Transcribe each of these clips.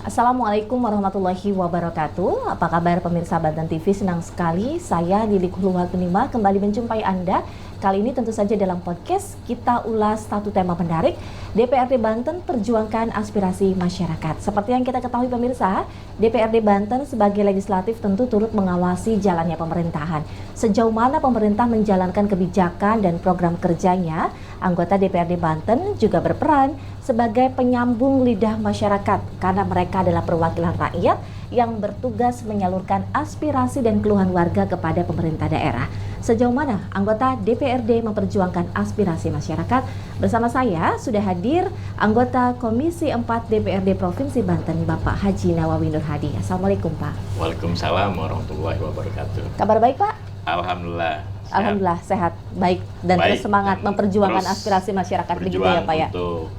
Assalamualaikum warahmatullahi wabarakatuh. Apa kabar pemirsa Banten TV? Senang sekali saya Lili Kulhuwatunima kembali menjumpai Anda. Kali ini tentu saja dalam podcast kita ulas satu tema menarik, DPRD Banten perjuangkan aspirasi masyarakat. Seperti yang kita ketahui pemirsa, DPRD Banten sebagai legislatif tentu turut mengawasi jalannya pemerintahan. Sejauh mana pemerintah menjalankan kebijakan dan program kerjanya, anggota DPRD Banten juga berperan sebagai penyambung lidah masyarakat karena mereka adalah perwakilan rakyat yang bertugas menyalurkan aspirasi dan keluhan warga kepada pemerintah daerah. Sejauh mana anggota DPRD memperjuangkan aspirasi masyarakat? Bersama saya sudah hadir anggota Komisi 4 DPRD Provinsi Banten, Bapak Haji Nawawi Nur Hadi. Assalamualaikum Pak. Waalaikumsalam warahmatullahi wabarakatuh. Kabar baik Pak? Alhamdulillah. Sehat. Alhamdulillah sehat, baik dan terus semangat memperjuangkan aspirasi masyarakat begitu ya Pak ya? Untuk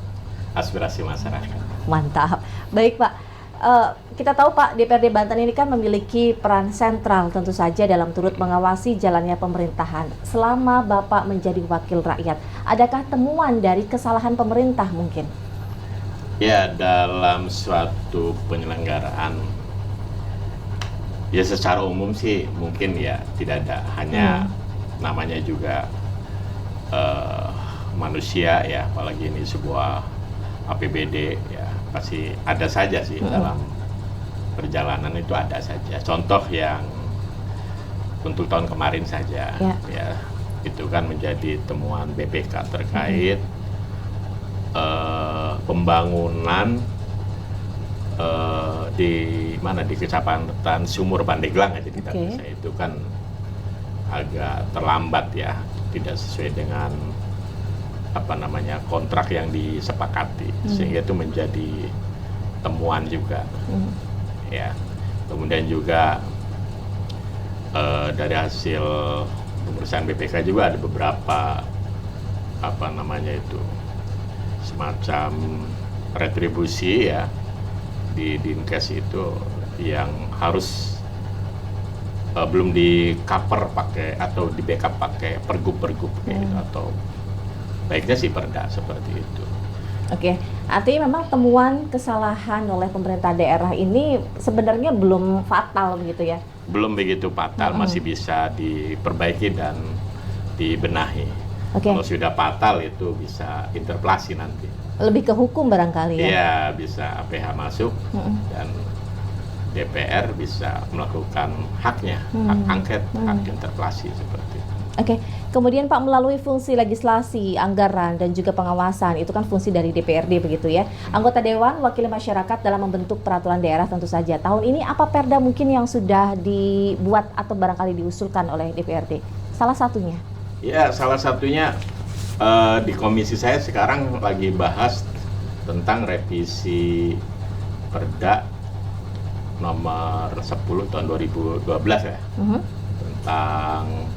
aspirasi masyarakat. Mantap. Baik Pak. Kita tahu Pak, DPRD Banten ini kan memiliki peran sentral tentu saja dalam turut mengawasi jalannya pemerintahan. Selama Bapak menjadi wakil rakyat, adakah temuan dari kesalahan pemerintah mungkin? Ya, dalam suatu penyelenggaraan, ya secara umum sih mungkin ya tidak ada. Hanya namanya juga manusia ya, apalagi ini sebuah APBD ya. Pasti ada saja sih dalam perjalanan itu ada saja. Contoh yang untuk tahun kemarin saja ya itu kan menjadi temuan BPK terkait pembangunan di mana di Kecamatan Sumur Pandeglang aja di desa itu kan agak terlambat ya, tidak sesuai dengan kontrak yang disepakati, sehingga itu menjadi temuan juga ya. Kemudian juga dari hasil pemeriksaan BPK juga ada beberapa semacam retribusi ya di Dinkes itu yang harus belum di cover pakai atau di backup pakai pergub gitu, atau baiknya sih perda seperti itu. Oke, artinya memang temuan kesalahan oleh pemerintah daerah ini sebenarnya belum fatal begitu ya? Belum begitu fatal, masih bisa diperbaiki dan dibenahi. Kalau sudah fatal itu bisa interpelasi nanti. Lebih ke hukum barangkali ya? Iya, bisa APH masuk dan DPR bisa melakukan haknya, hak angket, hak interpelasi seperti itu. Oke, kemudian Pak, melalui fungsi legislasi, anggaran, dan juga pengawasan, itu kan fungsi dari DPRD begitu ya. Anggota Dewan Wakil Masyarakat dalam membentuk peraturan daerah tentu saja. Tahun ini apa perda mungkin yang sudah dibuat atau barangkali diusulkan oleh DPRD? Salah satunya? Ya, salah satunya di komisi saya sekarang lagi bahas tentang revisi perda nomor 10 tahun 2012 ya. Tentang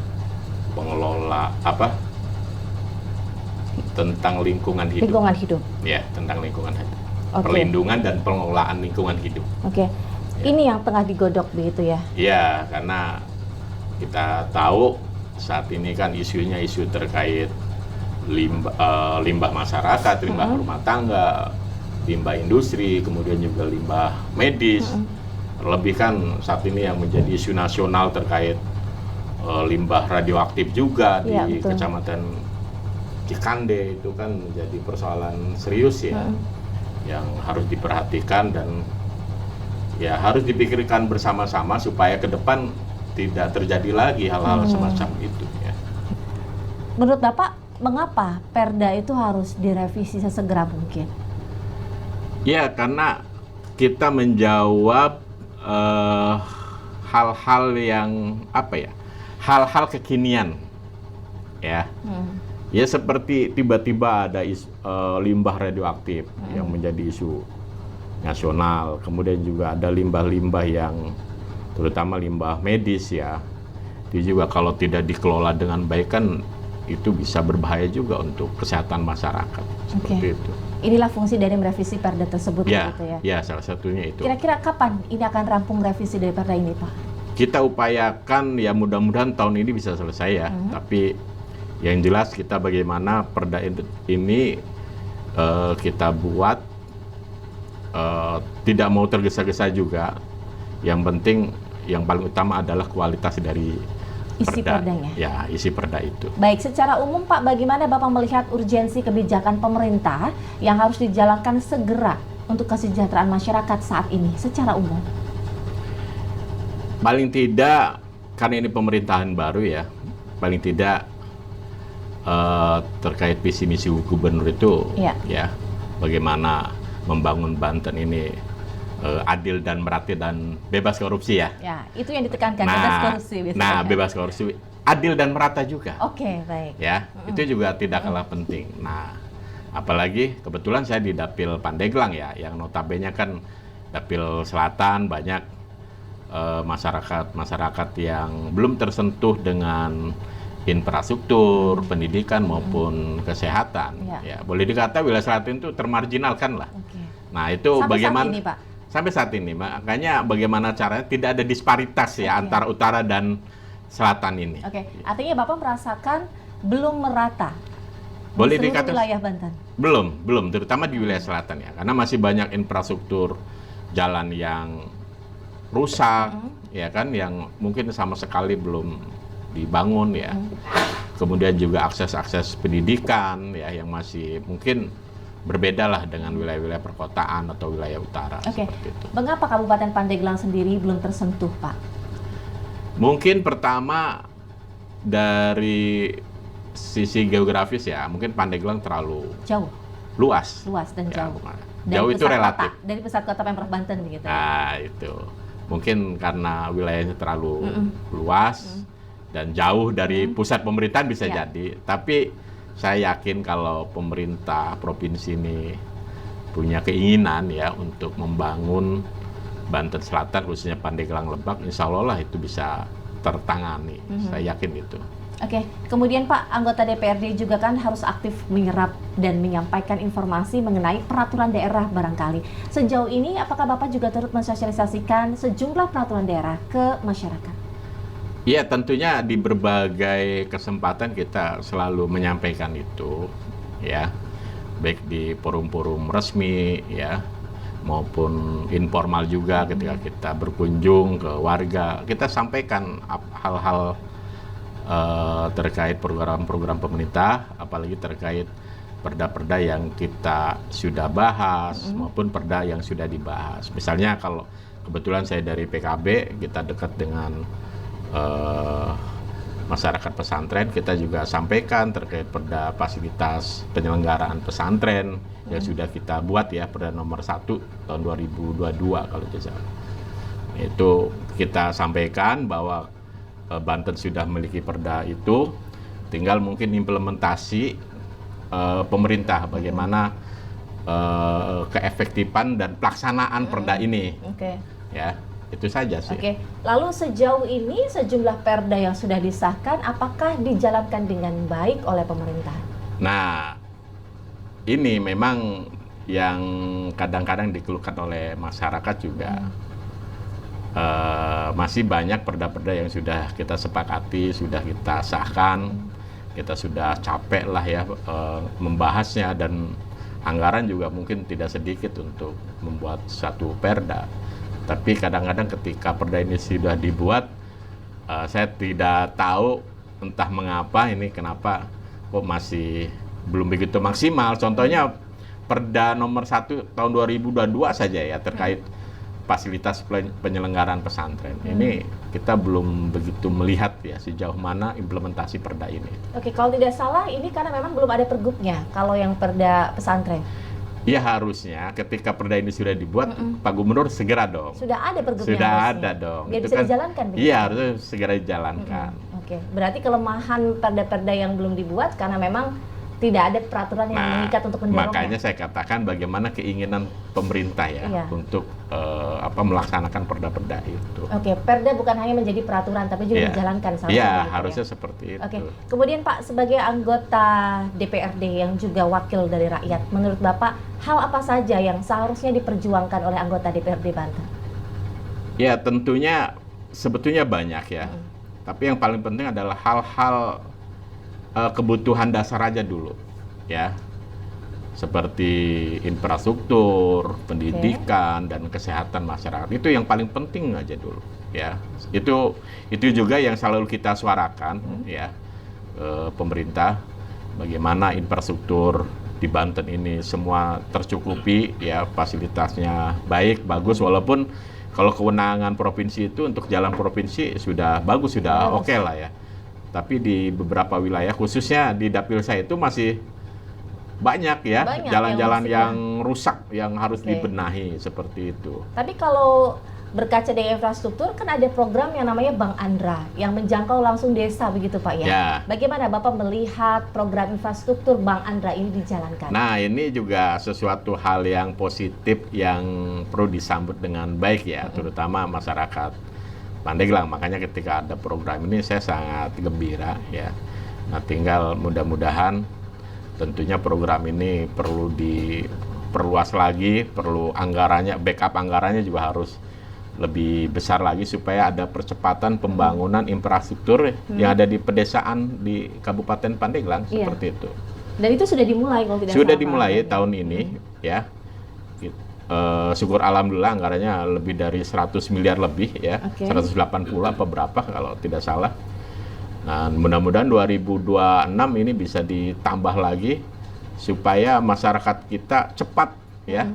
tentang lingkungan hidup. Ya, tentang lingkungan hidup. Perlindungan dan pengelolaan lingkungan hidup. Ya. Ini yang tengah digodok begitu ya? Iya, karena kita tahu saat ini kan isunya isu terkait limbah masyarakat, limbah rumah tangga, limbah industri, kemudian juga limbah medis. Terlebih kan saat ini yang menjadi isu nasional terkait limbah radioaktif juga di Kecamatan Cikande, itu kan menjadi persoalan serius ya, yang harus diperhatikan dan ya harus dipikirkan bersama-sama supaya ke depan tidak terjadi lagi hal-hal semacam itu ya. Menurut Bapak, mengapa perda itu harus direvisi sesegera mungkin? Ya, karena kita menjawab hal-hal yang hal-hal kekinian ya. Ya seperti tiba-tiba ada limbah radioaktif yang menjadi isu nasional, kemudian juga ada limbah-limbah yang terutama limbah medis ya. Itu juga kalau tidak dikelola dengan baik kan itu bisa berbahaya juga untuk kesehatan masyarakat. Seperti itu. Inilah fungsi dari merevisi perda tersebut ya, gitu ya. Ya, salah satunya itu. Kira-kira kapan ini akan rampung revisi dari perda ini, Pak? Kita upayakan ya mudah-mudahan tahun ini bisa selesai ya. Tapi yang jelas kita bagaimana perda ini kita buat tidak mau tergesa-gesa juga. Yang penting, yang paling utama adalah kualitas dari Isi perda. perdanya. Ya, isi perda itu. Baik, secara umum Pak, bagaimana Bapak melihat urgensi kebijakan pemerintah yang harus dijalankan segera untuk kesejahteraan masyarakat saat ini secara umum? Paling tidak, karena ini pemerintahan baru ya, paling tidak terkait visi misi gubernur itu, ya, bagaimana membangun Banten ini adil dan merata dan bebas korupsi ya. Ya, itu yang ditekankan, bebas korupsi. Nah, bebas korupsi, adil dan merata juga. Oke, baik. Ya, itu juga tidak kalah penting. Nah, apalagi kebetulan saya di Dapil Pandeglang ya, yang notabene kan Dapil Selatan banyak masyarakat yang belum tersentuh dengan infrastruktur, pendidikan maupun kesehatan. Ya, boleh dikata wilayah selatan itu termarginalkan lah. Nah, itu sampai bagaimana? Saat ini, Pak? Sampai saat ini, makanya bagaimana caranya tidak ada disparitas ya antara utara dan selatan ini. Artinya Bapak merasakan belum merata boleh di seluruh dikatakan wilayah Banten? Belum, terutama di wilayah selatan ya, karena masih banyak infrastruktur jalan yang rusak, ya kan, yang mungkin sama sekali belum dibangun ya. Kemudian juga akses pendidikan ya yang masih mungkin berbeda lah dengan wilayah-wilayah perkotaan atau wilayah utara. Seperti itu. Mengapa Kabupaten Pandeglang sendiri belum tersentuh, Pak? Mungkin pertama dari sisi geografis ya, mungkin Pandeglang terlalu jauh, luas dan ya, jauh. Jauh itu relatif. Dari pusat kota Pemprov Banten begitu. Nah, itu. Mungkin karena wilayahnya terlalu luas dan jauh dari pusat pemerintahan bisa jadi. Tapi saya yakin kalau pemerintah provinsi ini punya keinginan ya untuk membangun Banten Selatan, khususnya Pandeglang Lebak, insya Allah lah itu bisa tertangani. Saya yakin itu. Kemudian Pak, anggota DPRD juga kan harus aktif menyerap dan menyampaikan informasi mengenai peraturan daerah barangkali. Sejauh ini, apakah Bapak juga turut mensosialisasikan sejumlah peraturan daerah ke masyarakat? Iya, tentunya di berbagai kesempatan kita selalu menyampaikan itu, ya, baik di forum-forum resmi, ya, maupun informal juga ketika kita berkunjung ke warga, kita sampaikan hal-hal terkait program-program pemerintah, apalagi terkait perda-perda yang kita sudah bahas maupun perda yang sudah dibahas. Misalnya kalau kebetulan saya dari PKB, kita dekat dengan masyarakat pesantren, kita juga sampaikan terkait perda fasilitas penyelenggaraan pesantren yang sudah kita buat ya, perda nomor 1 tahun 2022 kalau tidak salah. Itu kita sampaikan bahwa Banten sudah memiliki perda itu, tinggal mungkin implementasi pemerintah bagaimana keefektifan dan pelaksanaan perda ini. Ya. Itu saja sih. Lalu sejauh ini sejumlah perda yang sudah disahkan, apakah dijalankan dengan baik oleh pemerintah? Nah, ini memang yang kadang-kadang dikeluhkan oleh masyarakat juga. Masih banyak perda-perda yang sudah kita sepakati, sudah kita sahkan, kita sudah capek lah ya membahasnya, dan anggaran juga mungkin tidak sedikit untuk membuat satu perda. Tapi kadang-kadang ketika perda ini sudah dibuat, saya tidak tahu entah mengapa ini kenapa kok masih belum begitu maksimal. Contohnya perda nomor 1 tahun 2022 saja ya terkait fasilitas penyelenggaraan pesantren. Ini kita belum begitu melihat ya sejauh mana implementasi perda ini. Kalau tidak salah ini karena memang belum ada pergubnya kalau yang perda pesantren. Ya harusnya ketika perda ini sudah dibuat, Pak Gubernur segera dong. Sudah ada pergubnya. Sudah harusnya. ada dong. Biar itu bisa kan, dijalankan. Iya, harusnya segera dijalankan. Berarti kelemahan perda-perda yang belum dibuat karena memang tidak ada peraturan yang mengikat untuk mendorongnya. Makanya saya katakan bagaimana keinginan pemerintah ya untuk melaksanakan perda-perda itu. Perda bukan hanya menjadi peraturan tapi juga dijalankan. Iya, harusnya seperti itu. Kemudian Pak, sebagai anggota DPRD yang juga wakil dari rakyat, menurut Bapak hal apa saja yang seharusnya diperjuangkan oleh anggota DPRD Banten? Ya tentunya sebetulnya banyak ya. Tapi yang paling penting adalah hal-hal kebutuhan dasar aja dulu, ya. seperti infrastruktur, pendidikan, dan kesehatan masyarakat. Itu yang paling penting aja dulu, ya. Itu juga yang selalu kita suarakan, ya, pemerintah. Bagaimana infrastruktur di Banten ini semua tercukupi, ya, fasilitasnya baik, bagus, walaupun kalau kewenangan provinsi itu untuk jalan provinsi sudah bagus, sudah oke lah ya. Tapi di beberapa wilayah, khususnya di dapil saya itu masih banyak ya jalan-jalan yang rusak, yang harus dibenahi seperti itu. Tapi kalau berkaca dari infrastruktur, kan ada program yang namanya Bank Andra yang menjangkau langsung desa, begitu Pak ya? Ya. Bagaimana Bapak melihat program infrastruktur Bank Andra ini dijalankan? Nah, ini juga sesuatu hal yang positif yang perlu disambut dengan baik ya, terutama masyarakat Pandeglang. Makanya ketika ada program ini saya sangat gembira ya. Nah, tinggal mudah-mudahan tentunya program ini perlu diperluas lagi, perlu anggarannya, backup anggarannya juga harus lebih besar lagi supaya ada percepatan pembangunan infrastruktur yang ada di pedesaan di Kabupaten Pandeglang seperti itu. Dan itu sudah dimulai kalau tidak sudah salah, dimulai tahun ini ya. Syukur alhamdulillah anggarannya lebih dari 100 miliar lebih ya. 180 apa berapa kalau tidak salah. Nah, mudah-mudahan 2026 ini bisa ditambah lagi supaya masyarakat kita cepat ya.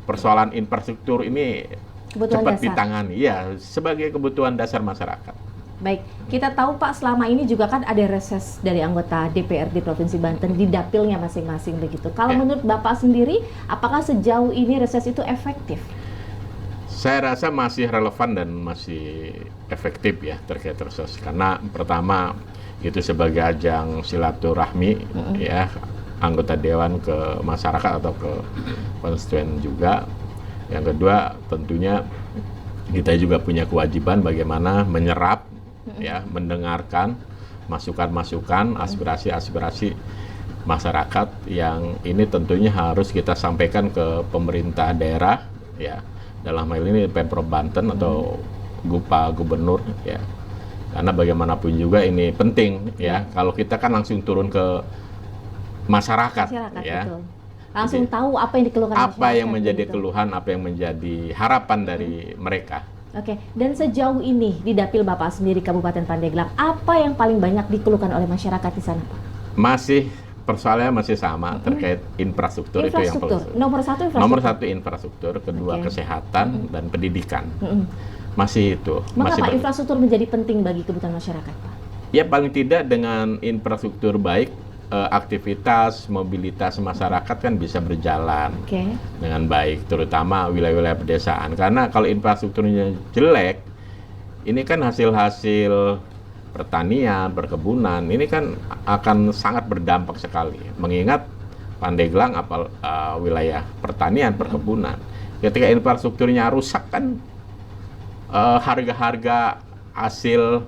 Persoalan infrastruktur ini cepat ditangani ya, sebagai kebutuhan dasar masyarakat. Baik, kita tahu Pak, selama ini juga kan ada reses dari anggota DPRD Provinsi Banten di dapilnya masing-masing begitu. Kalau menurut Bapak sendiri, apakah sejauh ini reses itu efektif? Saya rasa masih relevan dan masih efektif ya terkait reses, karena pertama itu sebagai ajang silaturahmi ya, anggota dewan ke masyarakat atau ke konstituen juga. Yang kedua tentunya kita juga punya kewajiban bagaimana menyerap ya, mendengarkan masukan-masukan, aspirasi-aspirasi masyarakat yang ini tentunya harus kita sampaikan ke pemerintah daerah ya, dalam hal ini Pemprov Banten atau Gubernur ya. Karena bagaimanapun juga ini penting ya, kalau kita kan langsung turun ke masyarakat ya. Betul. Langsung tahu apa yang dikeluhkan masyarakat. Apa yang menjadi keluhan, apa yang menjadi harapan dari mereka. Oke, dan sejauh ini di dapil Bapak sendiri Kabupaten Pandeglang, apa yang paling banyak dikeluhkan oleh masyarakat di sana, Pak? Masih persoalannya masih sama terkait infrastruktur, itu yang paling nomor satu infrastruktur. Nomor satu infrastruktur, kedua kesehatan dan pendidikan. Masih itu. Mengapa infrastruktur menjadi penting bagi kebutuhan masyarakat, Pak? Ya paling tidak dengan infrastruktur baik, aktivitas mobilitas masyarakat kan bisa berjalan dengan baik, terutama wilayah-wilayah pedesaan. Karena kalau infrastrukturnya jelek, ini kan hasil-hasil pertanian, perkebunan, ini kan akan sangat berdampak sekali. Mengingat Pandeglang wilayah pertanian, perkebunan. Ketika infrastrukturnya rusak kan harga-harga hasil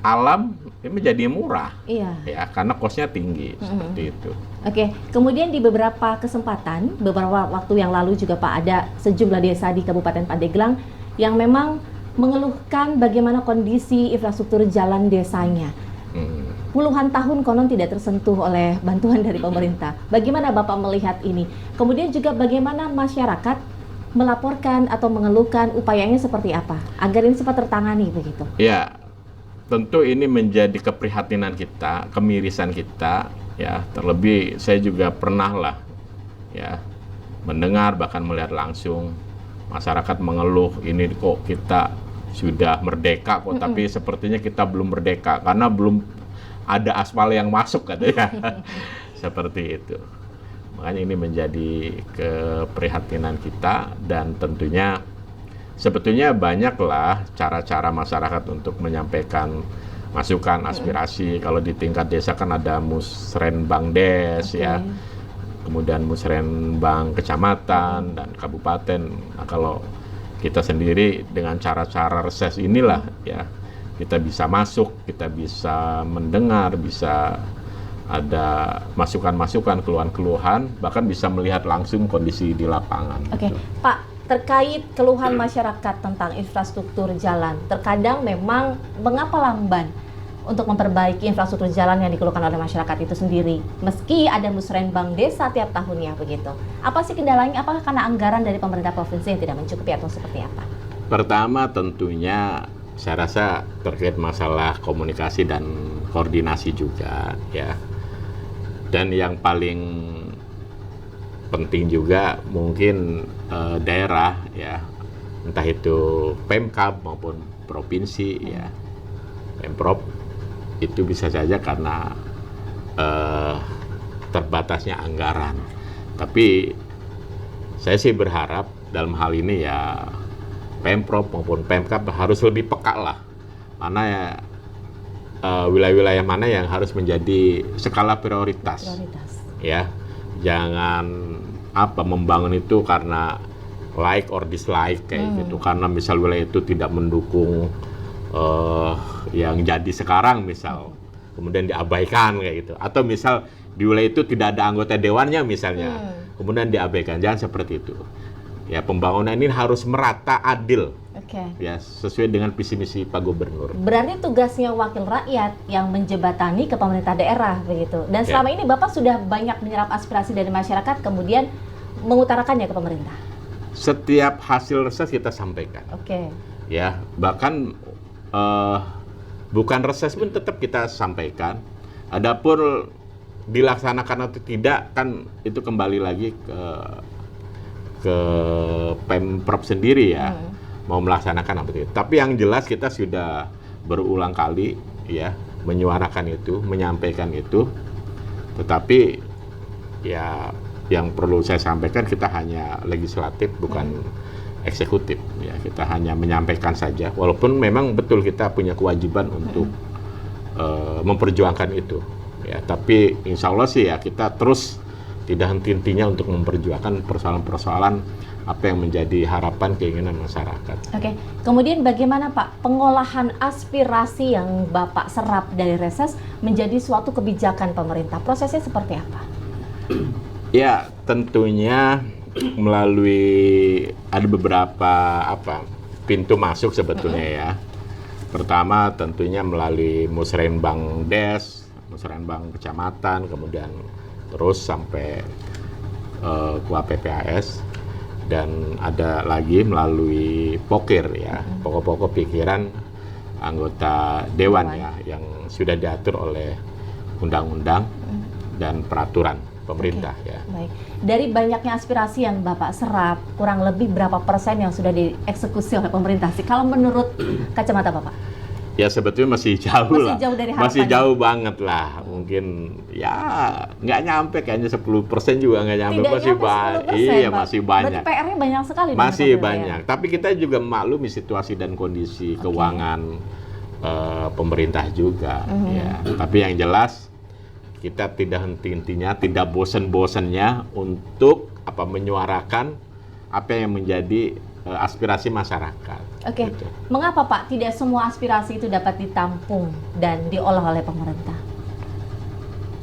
alam ini menjadi murah, ya, karena kosnya tinggi seperti itu. Oke, kemudian di beberapa kesempatan, beberapa waktu yang lalu juga Pak, ada sejumlah desa di Kabupaten Pandeglang yang memang mengeluhkan bagaimana kondisi infrastruktur jalan desanya. Puluhan tahun konon tidak tersentuh oleh bantuan dari pemerintah. Bagaimana Bapak melihat ini? Kemudian juga bagaimana masyarakat melaporkan atau mengeluhkan, upayanya seperti apa agar ini cepat tertangani begitu? Ya. Tentu ini menjadi keprihatinan kita, kemirisan kita, ya. Terlebih saya juga pernah lah, ya, mendengar bahkan melihat langsung masyarakat mengeluh, ini kok kita sudah merdeka kok, tapi sepertinya kita belum merdeka karena belum ada aspal yang masuk katanya, seperti itu. Makanya ini menjadi keprihatinan kita dan tentunya. Sebetulnya banyaklah cara-cara masyarakat untuk menyampaikan masukan, aspirasi. Kalau di tingkat desa kan ada musrenbangdes ya, kemudian musrenbang kecamatan dan kabupaten. Nah, kalau kita sendiri dengan cara-cara reses inilah ya, kita bisa masuk, kita bisa mendengar, bisa ada masukan-masukan, keluhan-keluhan, bahkan bisa melihat langsung kondisi di lapangan. Oke, gitu. Pak. Terkait keluhan masyarakat tentang infrastruktur jalan, terkadang memang mengapa lamban untuk memperbaiki infrastruktur jalan yang dikeluhkan oleh masyarakat itu sendiri. Meski ada musrenbang desa tiap tahunnya begitu. Apa sih kendalanya? Apakah karena anggaran dari pemerintah provinsi yang tidak mencukupi atau seperti apa? Pertama tentunya saya rasa terkait masalah komunikasi dan koordinasi juga ya. Dan yang paling penting juga mungkin daerah ya, entah itu Pemkab maupun provinsi ya, Pemprov, itu bisa saja karena terbatasnya anggaran. Tapi saya sih berharap dalam hal ini ya Pemprov maupun Pemkab harus lebih peka lah, mana ya wilayah-wilayah mana yang harus menjadi skala prioritas. Ya, jangan membangun itu karena like or dislike kayak gitu, karena misal wilayah itu tidak mendukung yang jadi sekarang misal, kemudian diabaikan kayak gitu, atau misal di wilayah itu tidak ada anggota dewannya misalnya, kemudian diabaikan, jangan seperti itu. Ya, pembangunan ini harus merata, adil. Ya, sesuai dengan visi misi Pak Gubernur. Berarti tugasnya wakil rakyat yang menjebatani ke pemerintah daerah begitu. Dan selama ini Bapak sudah banyak menyerap aspirasi dari masyarakat, kemudian mengutarakannya ke pemerintah. Setiap hasil reses kita sampaikan. Ya, bahkan bukan reses pun tetap kita sampaikan. Adapun dilaksanakan atau tidak kan itu kembali lagi ke Pemprov sendiri ya. Mau melaksanakan apa itu. Tapi yang jelas kita sudah berulang kali ya menyuarakan itu, menyampaikan itu. Tetapi ya yang perlu saya sampaikan, kita hanya legislatif bukan eksekutif ya. Kita hanya menyampaikan saja, walaupun memang betul kita punya kewajiban untuk memperjuangkan itu ya. Tapi insya Allah sih ya kita terus tidak henti-hentinya untuk memperjuangkan persoalan-persoalan apa yang menjadi harapan keinginan masyarakat. Kemudian bagaimana Pak pengolahan aspirasi yang Bapak serap dari reses menjadi suatu kebijakan pemerintah? Prosesnya seperti apa? Ya, tentunya melalui ada beberapa pintu masuk sebetulnya ya. Pertama tentunya melalui musrenbang des, musrenbang kecamatan, kemudian terus sampai ke PPAS. Dan ada lagi melalui pokir ya, pokok-pokok pikiran anggota dewan ya, yang sudah diatur oleh undang-undang dan peraturan pemerintah ya. Baik. Dari banyaknya aspirasi yang Bapak serap, kurang lebih berapa persen yang sudah dieksekusi oleh pemerintah sih? Kalau menurut kacamata Bapak? Ya sebetulnya masih jauh lah. Jauh dari harapannya. Masih jauh banget lah. Mungkin ya nggak nyampe, kayaknya 10% juga nggak nyampe. Tidak masih banyak. Iya, masih banyak. Berarti PR-nya banyak sekali. Masih banyak. Tapi kita juga maklumi situasi dan kondisi keuangan pemerintah juga ya. Tapi yang jelas kita tidak henti-hentinya, tidak bosan-bosannya untuk menyuarakan apa yang menjadi aspirasi masyarakat. Gitu. Mengapa Pak tidak semua aspirasi itu dapat ditampung dan diolah oleh pemerintah?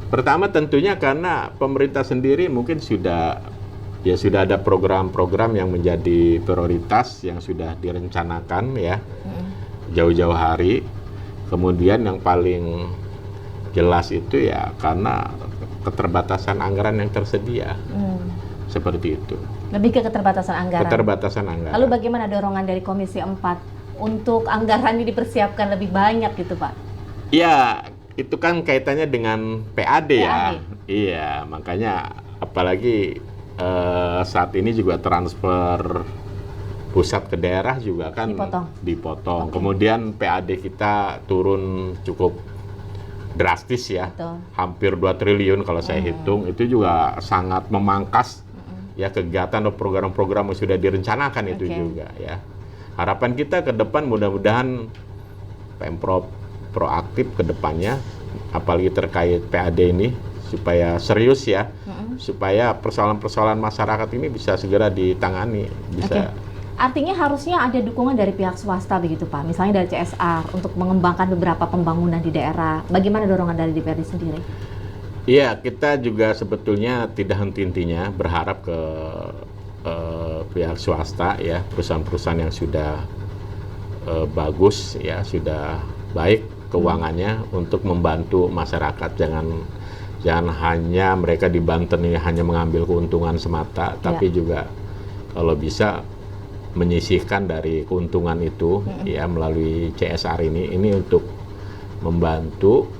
Pertama tentunya karena pemerintah sendiri mungkin sudah ada program-program yang menjadi prioritas yang sudah direncanakan ya jauh-jauh hari. Kemudian yang paling jelas itu ya karena keterbatasan anggaran yang tersedia. Seperti itu. Lebih ke keterbatasan anggaran. Keterbatasan anggaran. Lalu bagaimana dorongan dari Komisi 4 untuk anggaran ini dipersiapkan lebih banyak gitu Pak? Ya, itu kan kaitannya dengan PAD ya. Iya, makanya apalagi saat ini juga transfer pusat ke daerah juga kan dipotong. Kemudian PAD kita turun cukup drastis ya. Hampir 2 triliun kalau saya hitung. Itu juga sangat memangkas ya kegiatan atau program-program yang sudah direncanakan itu juga ya. Harapan kita ke depan mudah-mudahan Pemprov proaktif ke depannya, apalagi terkait PAD ini, supaya serius ya, supaya persoalan-persoalan masyarakat ini bisa segera ditangani. Artinya harusnya ada dukungan dari pihak swasta begitu Pak, misalnya dari CSR untuk mengembangkan beberapa pembangunan di daerah. Bagaimana dorongan dari DPRD sendiri? Iya, kita juga sebetulnya tidak henti-hentinya berharap ke pihak swasta ya, perusahaan-perusahaan yang sudah bagus ya, sudah baik keuangannya untuk membantu masyarakat. Jangan hanya mereka di Banten ini hanya mengambil keuntungan semata, tapi juga kalau bisa menyisihkan dari keuntungan itu ya melalui CSR ini untuk membantu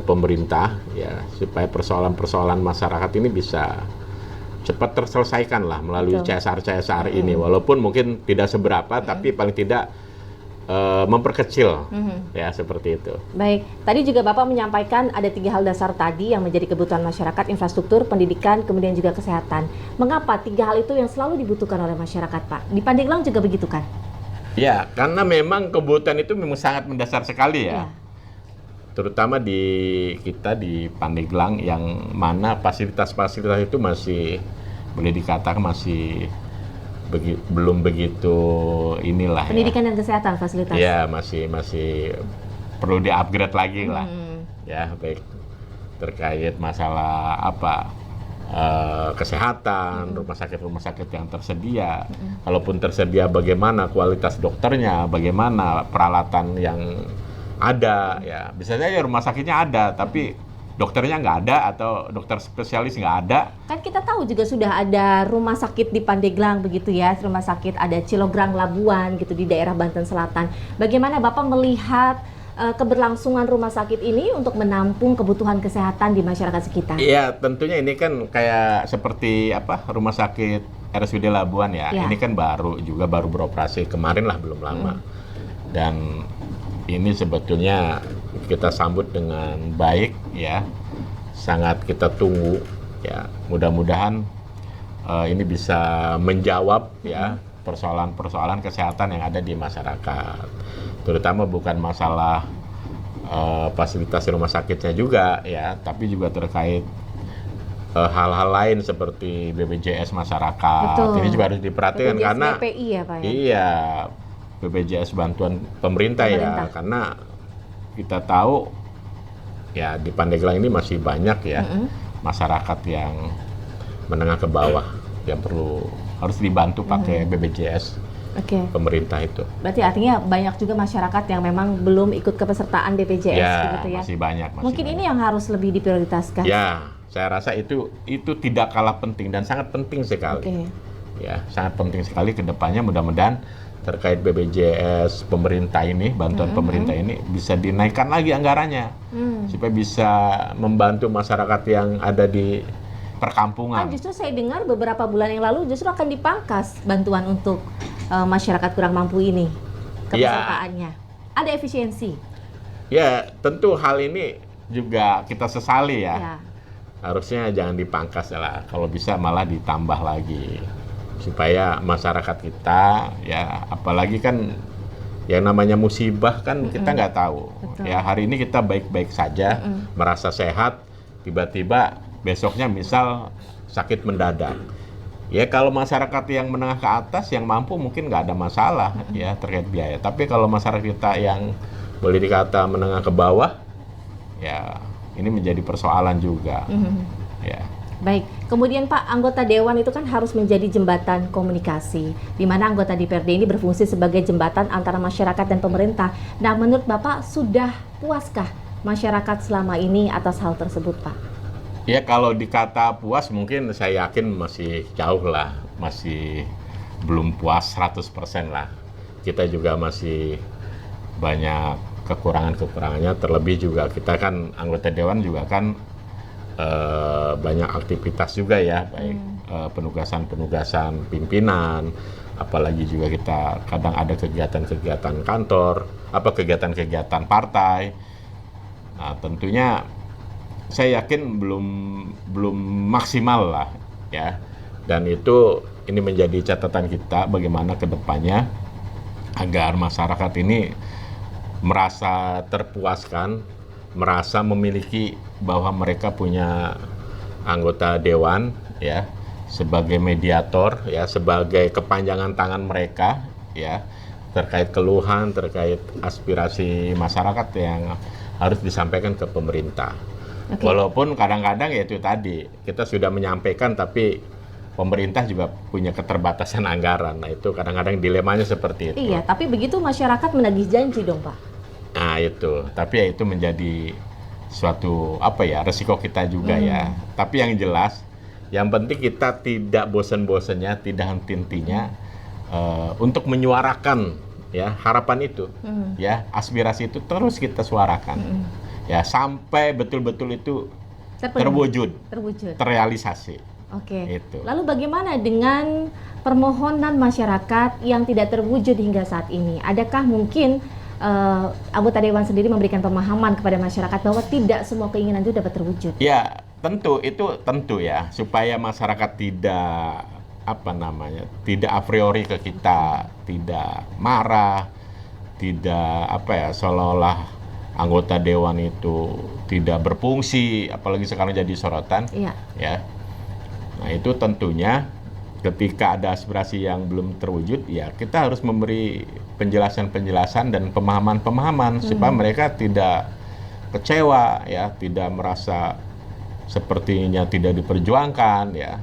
pemerintah ya supaya persoalan-persoalan masyarakat ini bisa cepat terselesaikan lah melalui CSR ini, walaupun mungkin tidak seberapa tapi paling tidak memperkecil ya seperti itu. Baik, tadi juga Bapak menyampaikan ada 3 hal dasar tadi yang menjadi kebutuhan masyarakat: infrastruktur, pendidikan, kemudian juga kesehatan. Mengapa 3 hal itu yang selalu dibutuhkan oleh masyarakat, Pak? Di Pandeglang juga begitu kan? Ya, karena memang kebutuhan itu memang sangat mendasar sekali ya. Terutama kita di Pandeglang yang mana fasilitas-fasilitas itu masih boleh dikatakan masih belum begitu inilah pendidikan dan kesehatan fasilitas. Ya, masih perlu di-upgrade lagi lah. Ya, baik terkait masalah kesehatan, rumah sakit yang tersedia. Kalaupun tersedia, bagaimana kualitas dokternya, bagaimana peralatan yang ada ya. Bisa saja rumah sakitnya ada tapi dokternya nggak ada atau dokter spesialis nggak ada. Kan kita tahu juga sudah ada rumah sakit di Pandeglang begitu ya, rumah sakit ada Cilograng Labuan gitu di daerah Banten Selatan. Bagaimana Bapak melihat keberlangsungan rumah sakit ini untuk menampung kebutuhan kesehatan di masyarakat sekitar? Iya, tentunya ini kan kayak seperti rumah sakit RSUD Labuan ya. Ini kan baru beroperasi kemarin lah, belum lama. Dan ini sebetulnya kita sambut dengan baik ya, sangat kita tunggu ya. Mudah-mudahan ini bisa menjawab ya persoalan-persoalan kesehatan yang ada di masyarakat, terutama bukan masalah fasilitas rumah sakitnya juga ya, tapi juga terkait hal-hal lain seperti BPJS masyarakat. Betul. Ini juga harus diperhatikan BPJS karena BPI ya, Pak, ya? Iya, BPJS bantuan pemerintah ya, karena kita tahu ya di Pandeglang ini masih banyak ya masyarakat yang menengah ke bawah yang harus dibantu pakai BPJS pemerintah itu. Berarti artinya banyak juga masyarakat yang memang belum ikut kepesertaan BPJS gitu ya? Masih banyak. Mungkin ini yang harus lebih diprioritaskan. Ya, saya rasa itu tidak kalah penting dan sangat penting sekali. Ya, sangat penting sekali ke depannya. Mudah-mudahan terkait BPJS pemerintah ini, bantuan pemerintah ini bisa dinaikkan lagi anggarannya supaya bisa membantu masyarakat yang ada di perkampungan. Justru saya dengar beberapa bulan yang lalu justru akan dipangkas bantuan untuk masyarakat kurang mampu ini kepesertaannya. Ada efisiensi. Ya, tentu hal ini juga kita sesali ya. Harusnya jangan dipangkas lah, kalau bisa malah ditambah lagi. Supaya masyarakat kita ya, apalagi kan yang namanya musibah kan kita nggak tahu. Ya, hari ini kita baik-baik saja, merasa sehat, tiba-tiba besoknya misal sakit mendadak. Ya, kalau masyarakat yang menengah ke atas yang mampu mungkin nggak ada masalah ya terkait biaya. Tapi kalau masyarakat kita yang boleh dikata menengah ke bawah, ya ini menjadi persoalan juga. Ya. Baik, kemudian Pak, anggota Dewan itu kan harus menjadi jembatan komunikasi, di mana anggota DPRD ini berfungsi sebagai jembatan antara masyarakat dan pemerintah. Nah, menurut Bapak, sudah puaskah masyarakat selama ini atas hal tersebut, Pak? Ya, kalau dikata puas mungkin saya yakin masih jauh lah, masih belum puas 100% lah. Kita juga masih banyak kekurangannya, terlebih juga kita kan anggota Dewan juga kan banyak aktivitas juga ya, baik penugasan pimpinan, apalagi juga kita kadang ada kegiatan-kegiatan kantor, kegiatan-kegiatan partai. Nah, tentunya saya yakin belum maksimal lah ya, dan ini menjadi catatan kita bagaimana kedepannya agar masyarakat ini merasa terpuaskan, merasa memiliki bahwa mereka punya anggota dewan ya sebagai mediator ya, sebagai kepanjangan tangan mereka ya terkait keluhan, terkait aspirasi masyarakat yang harus disampaikan ke pemerintah. Walaupun kadang-kadang ya itu tadi kita sudah menyampaikan tapi pemerintah juga punya keterbatasan anggaran. Nah, itu kadang-kadang dilemanya seperti itu. Iya, tapi begitu masyarakat menagih janji dong, Pak. Nah itu, tapi ya itu menjadi suatu resiko kita juga ya. Tapi yang jelas, yang penting kita tidak bosan-bosannya, tidak henti-hentinya untuk menyuarakan ya harapan itu, ya aspirasi itu terus kita suarakan, ya sampai betul-betul itu terwujud, terrealisasi. Oke. Itu. Lalu bagaimana dengan permohonan masyarakat yang tidak terwujud hingga saat ini? Adakah mungkin anggota Dewan sendiri memberikan pemahaman kepada masyarakat bahwa tidak semua keinginan itu dapat terwujud? Ya, tentu ya, supaya masyarakat tidak tidak a priori ke kita, tidak marah, tidak seolah-olah anggota Dewan itu tidak berfungsi, apalagi sekarang jadi sorotan. Iya. Ya. Nah, itu tentunya ketika ada aspirasi yang belum terwujud, ya kita harus memberi penjelasan-penjelasan dan pemahaman-pemahaman supaya mereka tidak kecewa, ya, tidak merasa sepertinya tidak diperjuangkan, ya.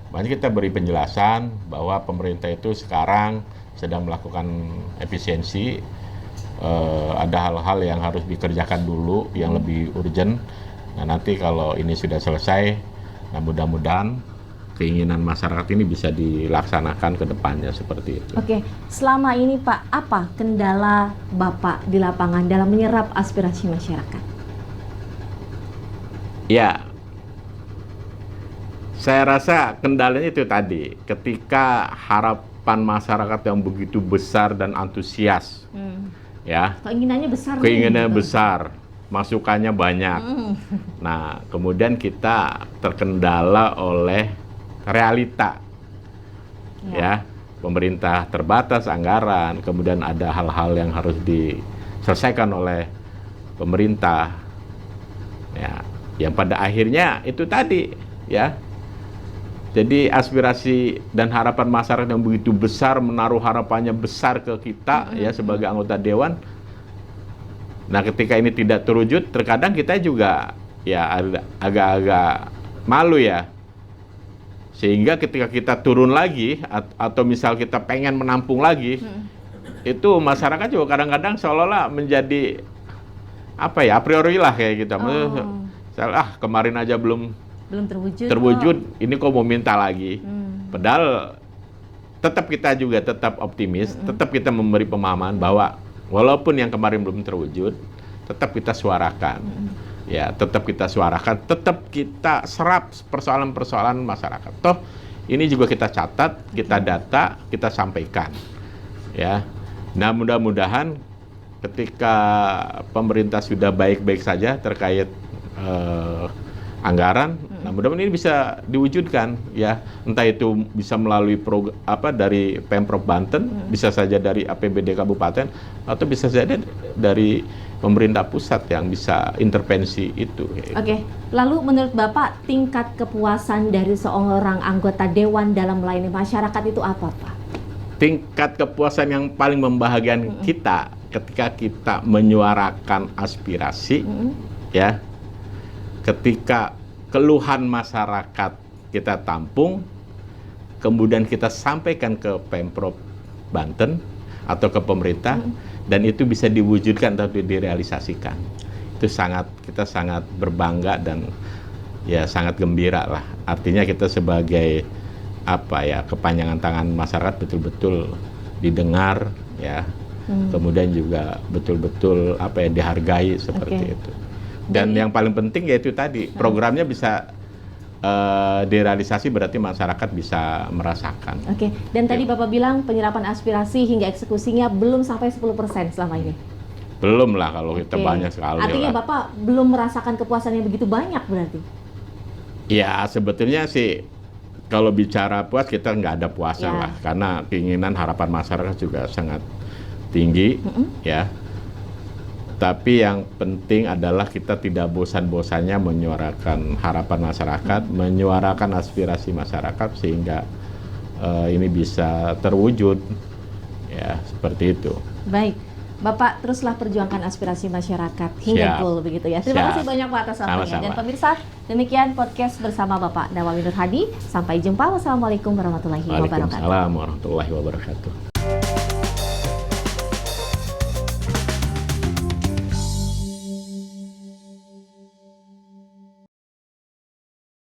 Makanya kita beri penjelasan bahwa pemerintah itu sekarang sedang melakukan efisiensi, ada hal-hal yang harus dikerjakan dulu yang lebih urgent. Nah, nanti kalau ini sudah selesai, nah mudah-mudahan keinginan masyarakat ini bisa dilaksanakan ke depannya seperti itu. Oke, selama ini Pak, apa kendala Bapak di lapangan dalam menyerap aspirasi masyarakat? Ya, saya rasa kendalanya itu tadi, ketika harapan masyarakat yang begitu besar dan antusias, ya, keinginannya besar. Keinginannya besar, masukannya banyak. Nah, kemudian kita terkendala oleh realita, ya, pemerintah terbatas anggaran, kemudian ada hal-hal yang harus diselesaikan oleh pemerintah, ya, yang pada akhirnya itu tadi, ya. Jadi aspirasi dan harapan masyarakat yang begitu besar, menaruh harapannya besar ke kita, ya, sebagai anggota Dewan. Nah, ketika ini tidak terwujud, terkadang kita juga ya agak-agak malu ya. Sehingga ketika kita turun lagi atau misal kita pengen menampung lagi, itu masyarakat juga kadang-kadang seolah-olah menjadi a priori lah kayak gitu. Kemarin aja belum terwujud, ini kok mau minta lagi. Padahal tetap optimis, tetap kita memberi pemahaman bahwa walaupun yang kemarin belum terwujud, tetap kita suarakan. Ya, tetap kita suarakan, tetap kita serap persoalan-persoalan masyarakat. Toh ini juga kita catat, kita data, kita sampaikan. Ya. Nah, mudah-mudahan ketika pemerintah sudah baik-baik saja terkait anggaran, nah mudah-mudahan ini bisa diwujudkan, ya. Entah itu bisa melalui dari Pemprov Banten, bisa saja dari APBD kabupaten, atau bisa saja dari pemerintah pusat yang bisa intervensi itu. Oke, lalu menurut Bapak tingkat kepuasan dari seorang anggota Dewan dalam melayani masyarakat itu apa, Pak? Tingkat kepuasan yang paling membahagiakan kita ketika kita menyuarakan aspirasi, ya. Ketika keluhan masyarakat kita tampung, kemudian kita sampaikan ke Pemprov Banten atau ke pemerintah, dan itu bisa diwujudkan atau direalisasikan. Itu kita sangat berbangga dan ya sangat gembira lah. Artinya kita sebagai kepanjangan tangan masyarakat betul-betul didengar, ya. Kemudian juga betul-betul dihargai seperti itu. Dan yang paling penting yaitu tadi, programnya bisa direalisasi, berarti masyarakat bisa merasakan. Oke, dan tadi Bapak bilang penyerapan aspirasi hingga eksekusinya belum sampai 10% selama ini? Belum lah, kalau kita banyak sekali. Artinya lah. Bapak belum merasakan kepuasan yang begitu banyak berarti? Ya, sebetulnya sih kalau bicara puas, kita nggak ada puasa lah. Karena keinginan harapan masyarakat juga sangat tinggi, ya. Tapi yang penting adalah kita tidak bosan-bosannya menyuarakan harapan masyarakat, menyuarakan aspirasi masyarakat sehingga ini bisa terwujud, ya, seperti itu. Baik, Bapak teruslah perjuangkan aspirasi masyarakat hingga full begitu ya. Terima kasih banyak Pak atas waktunya. Dan pemirsa, demikian podcast bersama Bapak Nawawi Nur Hadi. Sampai jumpa. Wassalamualaikum warahmatullahi wabarakatuh. Waalaikumsalam warahmatullahi wabarakatuh.